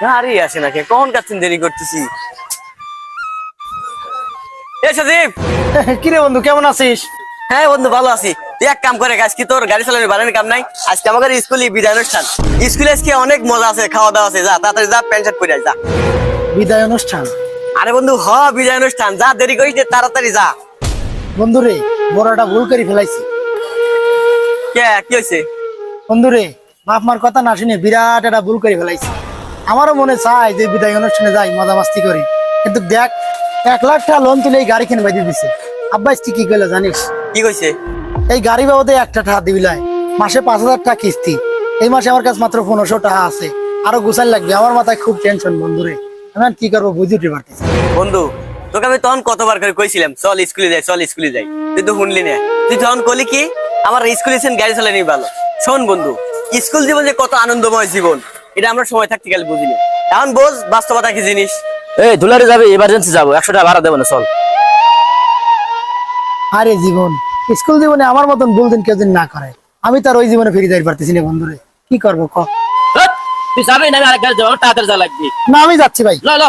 গাড়ি আসে নাকি? কখন কাচ্ছেন দেরি করতেছি। এ সজীব, কিরে বন্ধু, কেমন আছিস? হ্যাঁ বন্ধু ভালো আছি। তুই এক কাম করে, আজকে তোর গাড়ি চালানোর বানানোর কাম নাই। আজকে আমাদের স্কুলে বিদায় অনুষ্ঠান। স্কুলে আজকে অনেক মজা আছে, খাওয়া দাওয়া আছে। যা তাড়াতাড়ি যা, প্যান্ট শার্ট পরে আয়, যা। বিদায় অনুষ্ঠান? আরে বন্ধু বিদায় অনুষ্ঠান, যা দেরি করিস নে, তাড়াতাড়ি যা। বন্ধু রে, বড় একটা ভুল করে ফেলাইছি। কি হয়েছে? বন্ধু রে, বাপ মার কথা না শুনে বিরাট একটা ভুল করে ফেলাইছি। আমারও মনে চায় যে বিদায় অনুষ্ঠানে যাই, মজা মাস্তি করি, কিন্তু দেখ 1 লাখ টাকা লোন তুলে এই গাড়ি কিনে বাইরে দিছে। আব্বা কি কইলো জানিস? কি কইছে? এই গাড়ি বাবদে একটা টাকা দিবিলাই, মাসে 5,000 টাকা কিস্তি। এই মাসে আমার কাছে মাত্র 1500 টাকা আছে, আরো গুছাল লাগবে। আমার মাথায় খুব টেনশন বন্ধু রে, আমি আর কি করবো বুঝে উঠতে পারতেছি। বন্ধু, তোকে আমি তখন কতবার করে কইছিলাম চল স্কুলে যাই, চল স্কুলে যাই, তুই তো শুনলি না। তুই তখন কলি কি আমার স্কুলে গাড়ি চালানি ভালো। শোন বন্ধু, স্কুল জীবন যে কত আনন্দময় জীবন, এটা আমরা সময় থাকতে গেলে বুঝিনি। এখন বোঝ বাস্তবতা কি জিনিস। এই দুলারে যাবে, এমার্জেন্সি যাবো, 100 টাকা ভাড়া দেবো না, চল। আরে জীবন, স্কুল জীবনে আমার মতন ভুল দিন কেউ দিন না করে, আমি তার ওই জীবনে ফিরে যাই পারতেছি না বন্ধুরে, কি করবো ক? ধ্যাৎ, তুই যাবি না, আমি আরেক গাড়ি যাবো, আমার তাড়াতাড়ি যা লাগবে। না আমি যাচ্ছি ভাই। ল ল